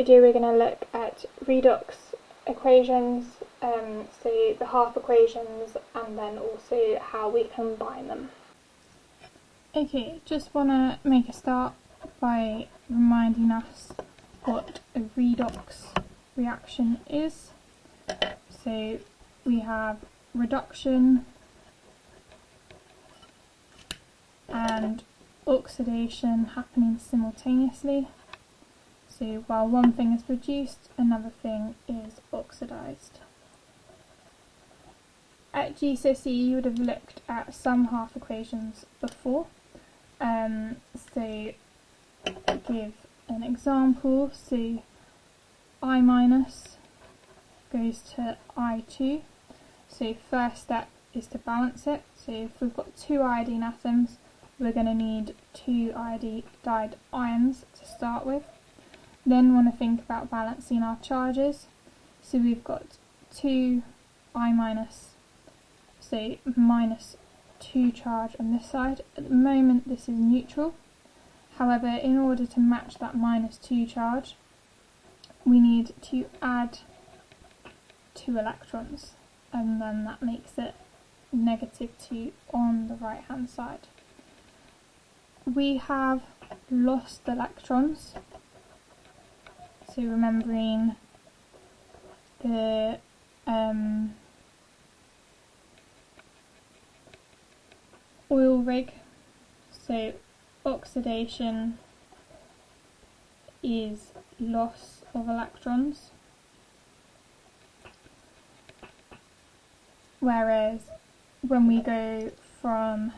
Video we're going to look at redox equations, so the half equations, and then also how we combine them. Okay, just want to make a start by reminding us what a redox reaction is. So we have reduction and oxidation happening simultaneously. So while one thing is reduced, another thing is oxidised. At GCSE you would have looked at some half equations before. So give an example. So I minus goes to I2. So first step is to balance it. So if we've got two iodine atoms, we're going to need two iodide ions to start with. Then want to think about balancing our charges. So we've got 2 I minus, so minus 2 charge on this side. At the moment this is neutral. However, in order to match that minus 2 charge, we need to add 2 electrons, and then that makes it negative 2 on the right hand side. We have lost electrons. So remembering the oil rig, so oxidation is loss of electrons, whereas when we go from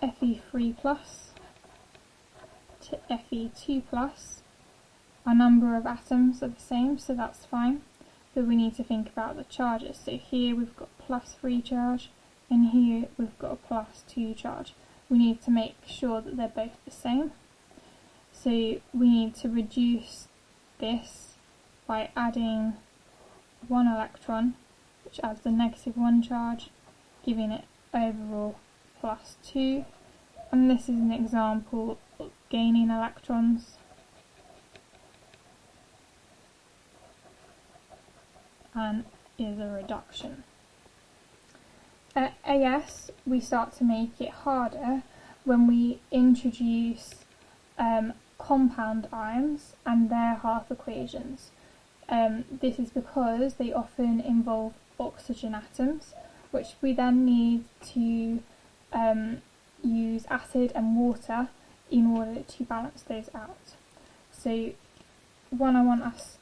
Fe3 plus to Fe2 plus, our number of atoms are the same, so that's fine, but we need to think about the charges. So here we've got plus 3 charge, and here we've got a plus 2 charge. We need to make sure that they're both the same. So we need to reduce this by adding 1 electron, which adds the negative 1 charge, giving it overall plus 2. And this is an example of gaining electrons. And is a reduction. At AS we start to make it harder when we introduce compound ions and their half equations. This is because they often involve oxygen atoms, which we then need to use acid and water in order to balance those out. So one I want us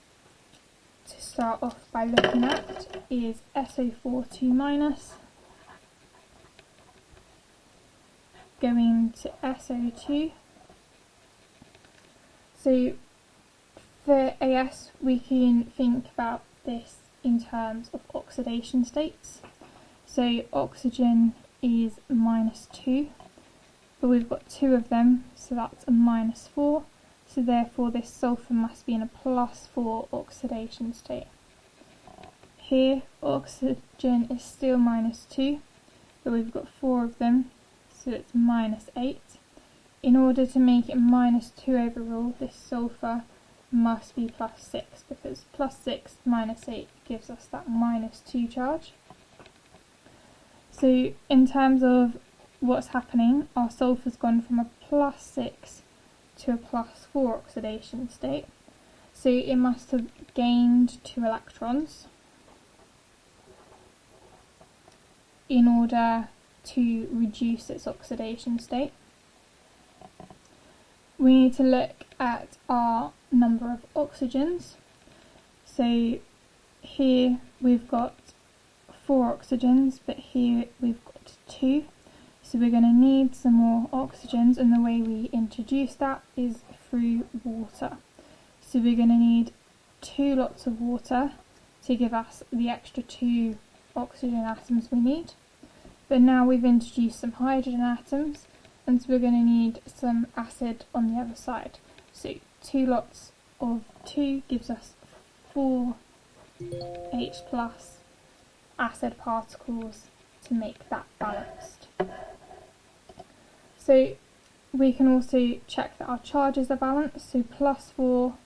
to start off by looking at is SO4 2 minus going to SO2. So for AS we can think about this in terms of oxidation states. So oxygen is minus 2, but we've got 2 of them, so that's a minus 4. So therefore this sulfur must be in a plus 4 oxidation state. Here oxygen is still minus 2, but we've got 4 of them, so it's minus 8. In order to make it minus 2 overall, this sulfur must be plus 6, because plus 6 minus 8 gives us that minus 2 charge. So in terms of what's happening, our sulfur's gone from a plus 6 to a plus 4 oxidation state. So it must have gained 2 electrons in order to reduce its oxidation state. We need to look at our number of oxygens. So here we've got 4 oxygens, but here we've got 2. So we're going to need some more oxygens, and the way we introduce that is through water. So we're going to need 2 lots of water to give us the extra 2 oxygen atoms we need. But now we've introduced some hydrogen atoms, and so we're going to need some acid on the other side. So 2 lots of 2 gives us 4 H plus acid particles to make that balanced. So we can also check that our charges are balanced, so +4,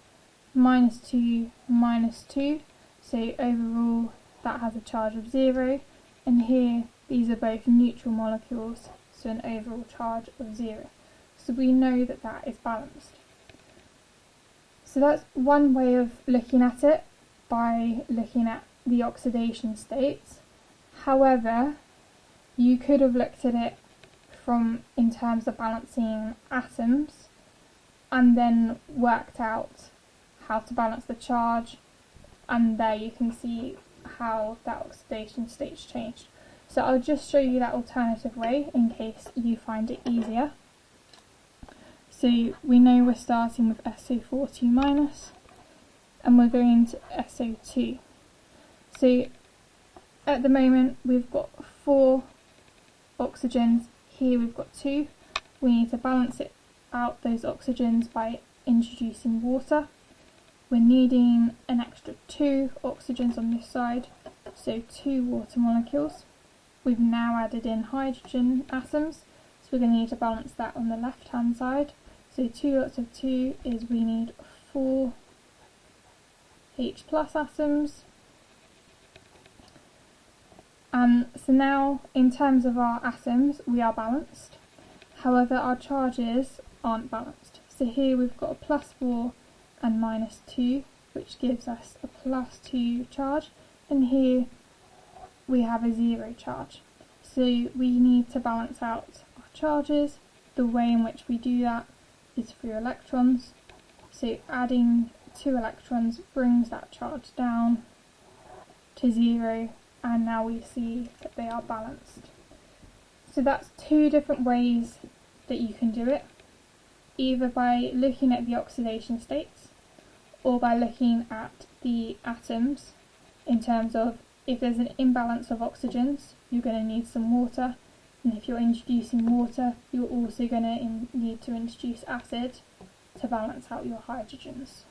-2, -2, so overall that has a charge of 0, and here these are both neutral molecules, so an overall charge of 0. So we know that that is balanced. So that's one way of looking at it, by looking at the oxidation states. However, you could have looked at it in terms of balancing atoms and then worked out how to balance the charge, and there you can see how that oxidation state's changed. So I'll just show you that alternative way in case you find it easier. So we know we're starting with SO42- and we're going to SO2. So at the moment we've got 4 oxygens, here we've got 2. We need to balance it out, those oxygens, by introducing water. We're needing an extra 2 oxygens on this side, so 2 water molecules. We've now added in hydrogen atoms, so we're going to need to balance that on the left hand side. So 2 lots of 2 is we need 4 H+ atoms. So now in terms of our atoms we are balanced, however our charges aren't balanced. So here we've got a +4 and -2, which gives us a +2 charge, and here we have a 0 charge. So we need to balance out our charges. The way in which we do that is through electrons. So adding 2 electrons brings that charge down to 0, and now we see that they are balanced. So that's 2 different ways that you can do it, either by looking at the oxidation states or by looking at the atoms in terms of if there's an imbalance of oxygens, you're going to need some water, and if you're introducing water, you're also going to need to introduce acid to balance out your hydrogens.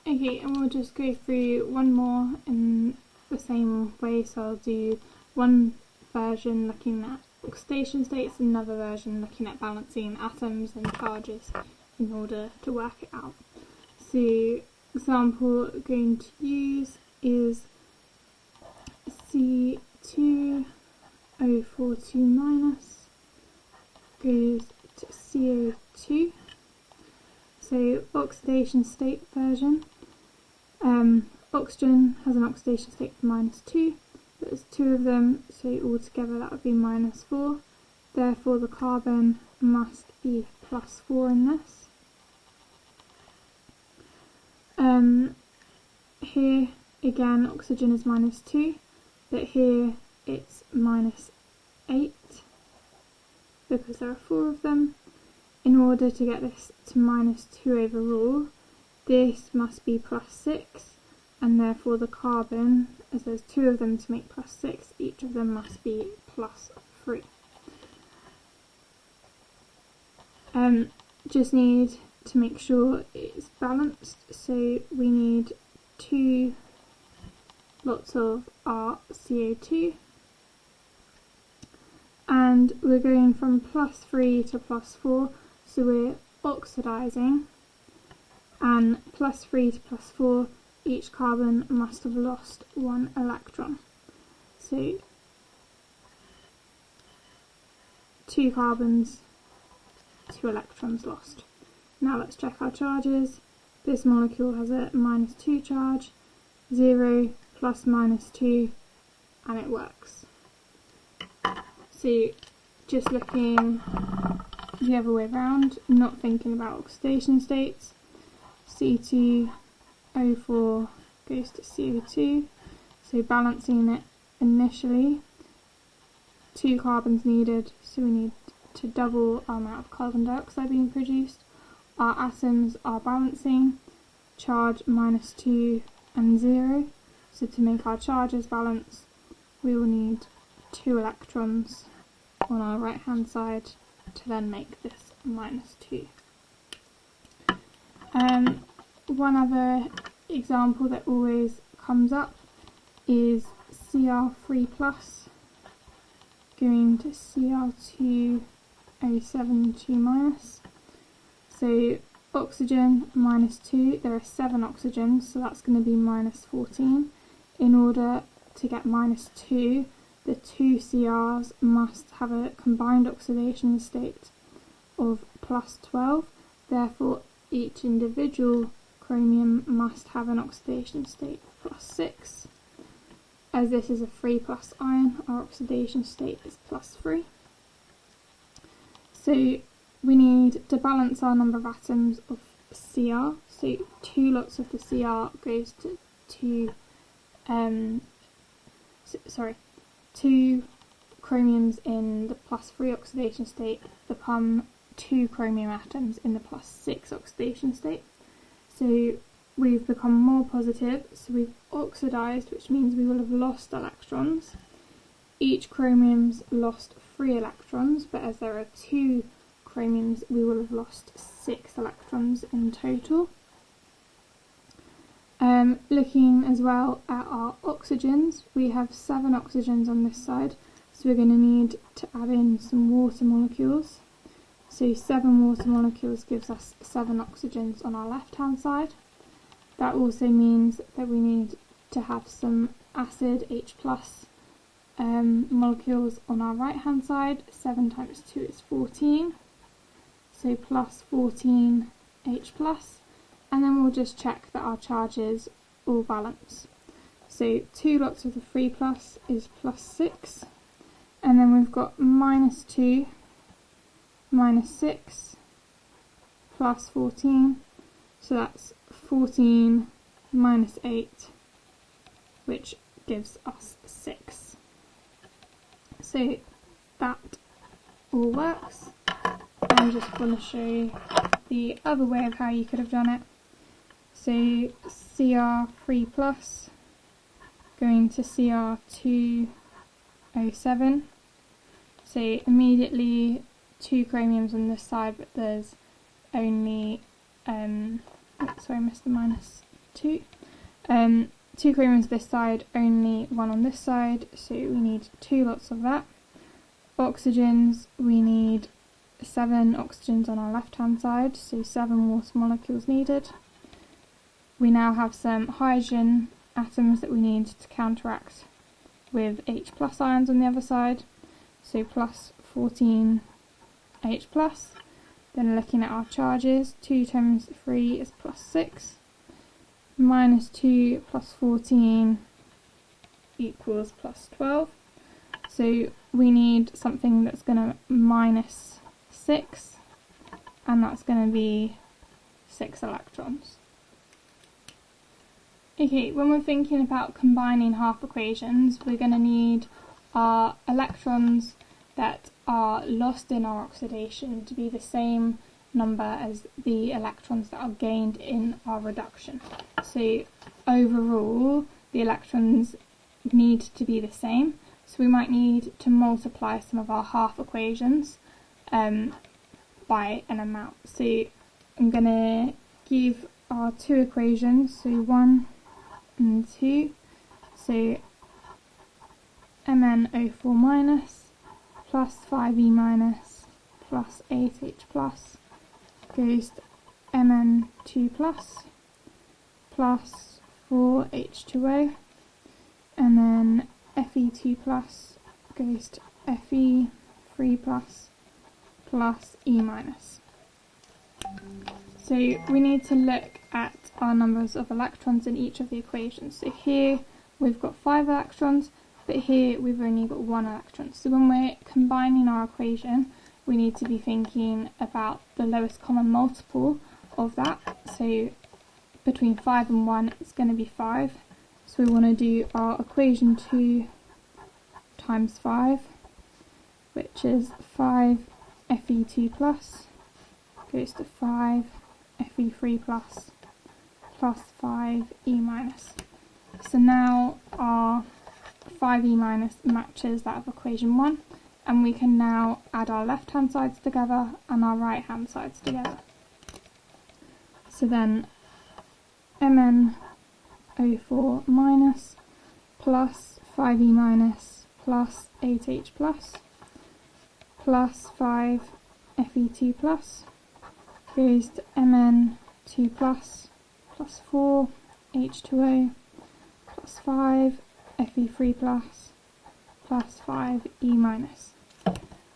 Okay, and we'll just go through one more in the same way. So I'll do one version looking at oxidation states, another version looking at balancing atoms and charges in order to work it out. So example we're going to use is C2O42- goes to CO2. So oxidation state version. Oxygen has an oxidation state of -2, but there's 2 of them, so altogether that would be -4. Therefore the carbon must be +4 in this. Here again oxygen is -2, but here it's -8 because there are 4 of them. In order to get this to -2 overall, this must be +6, and therefore the carbon, as there's 2 of them to make +6, each of them must be +3. Just need to make sure it's balanced, so we need 2 lots of our CO2, and we're going from +3 to +4, so we're oxidising, and +3 to +4, each carbon must have lost 1 electron. So 2 carbons, 2 electrons lost. Now let's check our charges. This molecule has a -2 charge, 0 plus -2, and it works. So just looking the other way around, not thinking about oxidation states, C2O4 goes to CO2, so balancing it initially, 2 carbons needed, so we need to double our amount of carbon dioxide being produced. Our atoms are balancing, charge -2 and 0, so to make our charges balance we will need 2 electrons on our right hand side to then make this -2. One other example that always comes up is Cr3+ going to Cr2O O7 2 minus. So oxygen minus 2, there are 7 oxygens, so that's going to be minus 14. In order to get minus 2, the 2 CRs must have a combined oxidation state of plus 12, therefore each individual chromium must have an oxidation state of plus 6. As this is a 3 plus ion, our oxidation state is plus 3. So we need to balance our number of atoms of Cr, so 2 lots of the Cr goes to 2 chromiums in the plus 3 oxidation state become 2 chromium atoms in the plus 6 oxidation state. So we've become more positive, so we've oxidised, which means we will have lost electrons. Each chromium's lost 3 electrons, but as there are 2 chromiums, we will have lost 6 electrons in total. Looking as well at our oxygens, we have 7 oxygens on this side, so we're going to need to add in some water molecules. So 7 water molecules gives us 7 oxygens on our left hand side. That also means that we need to have some acid H plus molecules on our right hand side. 7 times 2 is 14, so plus 14 H plus, and then we'll just check that our charges all balance. So 2 lots of the 3 plus is plus 6, and then we've got minus 2, minus 6, plus 14, so that's 14 minus 8, which gives us 6. So that all works. I'm just going to show you the other way of how you could have done it. So Cr3 plus going to Cr2O7. So immediately 2 chromiums on this side, but there's only sorry, I missed the minus 2. 2 chromiums this side, only 1 on this side, so we need 2 lots of that. Oxygens, we need 7 oxygens on our left hand side, so 7 water molecules needed. We now have some hydrogen atoms that we need to counteract with H plus ions on the other side, so plus 14 H plus. Then looking at our charges, 2 times 3 is plus 6, minus 2 plus 14 equals plus 12. So we need something that's going to minus 6, and that's going to be 6 electrons. Okay, when we're thinking about combining half equations, we're going to need our electrons that are lost in our oxidation to be the same number as the electrons that are gained in our reduction. So overall, the electrons need to be the same, so we might need to multiply some of our half equations by an amount. So I'm going to give our 2 equations, so 1 and 2, so MnO4 minus plus 5e minus plus 8h plus goes to Mn2 plus 4H2O, and then Fe2 plus goes to Fe3 plus E minus. So we need to look at our numbers of electrons in each of the equations. So here we've got 5 electrons, but here we've only got 1 electron. So when we're combining our equation, we need to be thinking about the lowest common multiple of that. So between 5 and 1, it's going to be 5. So we want to do our equation 2 times 5, which is 5 Fe2 plus goes to 5 Fe3 plus 5 E minus. So now our 5e minus matches that of equation 1, and we can now add our left hand sides together and our right hand sides together. So then MnO4 minus plus 5e minus plus 8h plus 5 Fe2 plus goes to Mn2 plus 4 H2O plus 5 Fe3 plus 5 E minus.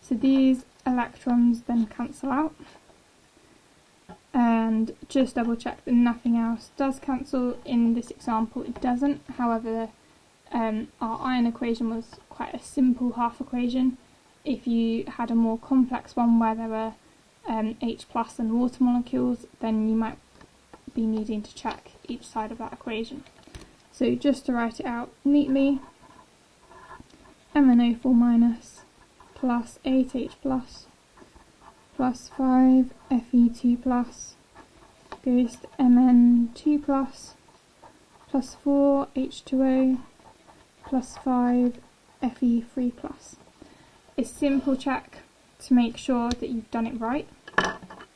So these electrons then cancel out, and just double check that nothing else does cancel. In this example it doesn't. However, our ion equation was quite a simple half equation. If you had a more complex one where there were H plus and water molecules, then you might be needing to check each side of that equation. So just to write it out neatly, MnO4 minus plus 8H plus 5 Fe2 plus goes to Mn2 plus 4 H2O plus 5 Fe3 plus. A simple check to make sure that you've done it right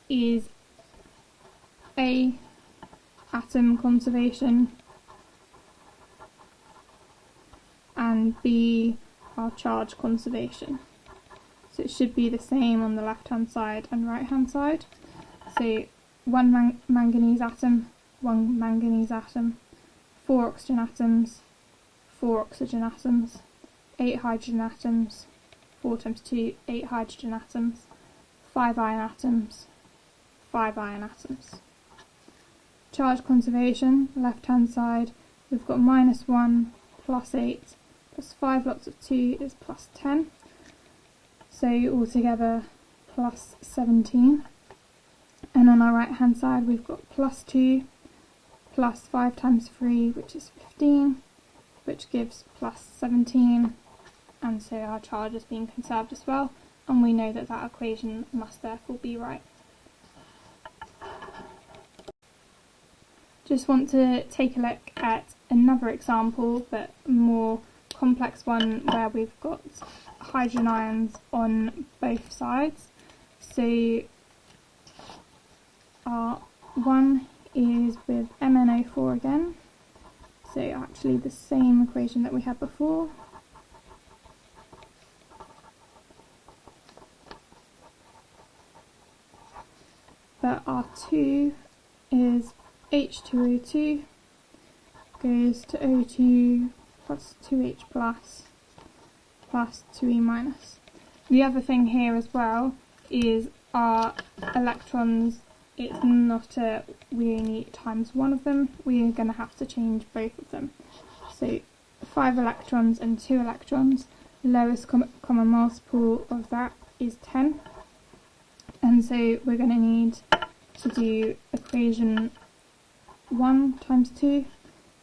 is A, atom conservation, and B, our charge conservation. So it should be the same on the left hand side and right hand side. So one manganese atom, 4 oxygen atoms, 4 oxygen atoms, 8 hydrogen atoms, 4 times 2, 8 hydrogen atoms, 5 iron atoms, 5 iron atoms. Charge conservation, left hand side, we've got -1, +8, plus 5 lots of 2 is +10. So altogether +17. And on our right hand side we've got +2, plus 5 times 3, which is 15, which gives +17. And so our charge is being conserved as well, and we know that that equation must therefore be right. Just want to take a look at another example, but a more complex one where we've got hydrogen ions on both sides. So our one is with MnO4 again, so actually the same equation that we had before. But our 2 is H2O2 goes to O2 plus 2H plus 2E minus. The other thing here as well is our electrons, it's not we only times one of them, we are going to have to change both of them. So 5 electrons and 2 electrons, lowest common multiple of that is 10. And so we're going to need to do equation 1 times 2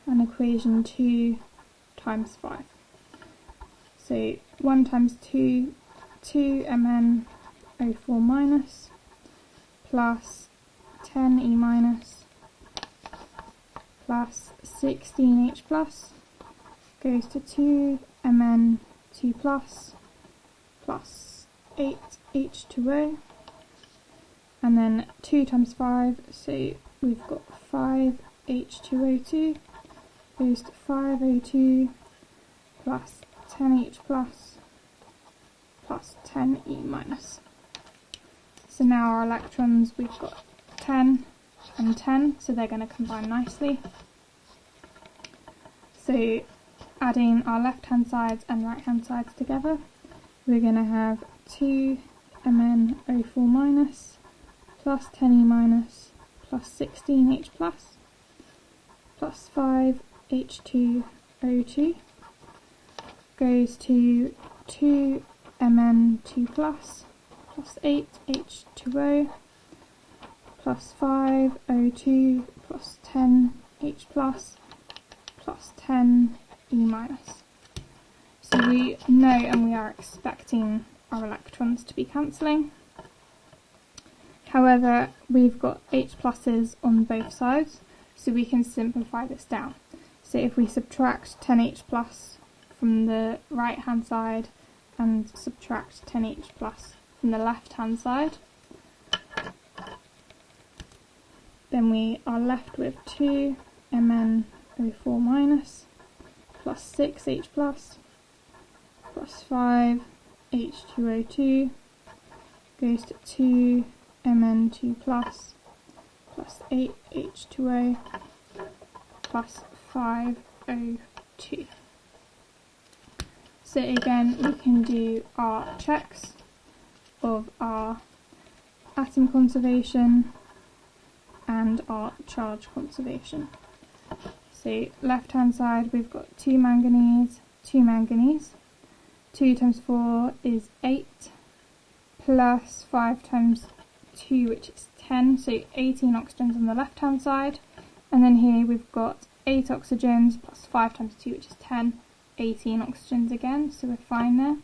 and equation 2 times 5. So 1 times 2, 2 MnO4 minus plus 10 E minus plus 16H plus goes to 2 Mn2 plus 8 H2O, and then 2 times 5, so we've got 5 H2O2 goes to 5 O2 plus 10H plus 10 E minus. So now our electrons, we've got 10 and 10, so they're going to combine nicely. So adding our left hand sides and right hand sides together, we're going to have 2 MnO4 minus plus 10 E minus plus 16H plus 5 H2O2 goes to 2 Mn2 plus 8 H2O plus 5 O2 plus 10 H plus 10 E minus. So we know and we are expecting our electrons to be cancelling. However, we've got H pluses on both sides, so we can simplify this down. So if we subtract 10H plus from the right hand side and subtract 10H plus from the left hand side, then we are left with 2 MnO4 minus plus 6H plus 5 H2O2 goes to 2 Mn2 plus 8 H2O plus 5 O2. So again, we can do our checks of our atom conservation and our charge conservation. So left hand side we've got 2 manganese, 2 manganese. 2 times 4 is 8 plus 5 times 2, which is 10, so 18 oxygens on the left hand side. And then here we've got 8 oxygens plus 5 times 2, which is 10, 18 oxygens again, so we're fine there.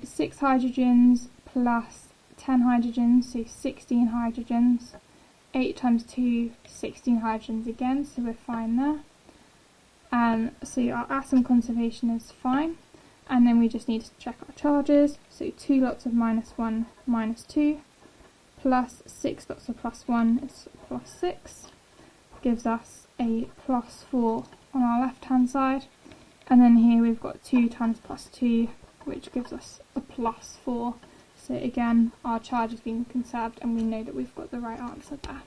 6 hydrogens plus 10 hydrogens, so 16 hydrogens. 8 times 2, 16 hydrogens again, so we're fine there. And so our atom conservation is fine. And then we just need to check our charges, so 2 lots of -1, -2, plus 6 lots of +1 is +6, gives us a +4 on our left hand side. And then here we've got 2 times +2, which gives us a +4. So again, our charge has been conserved and we know that we've got the right answer there.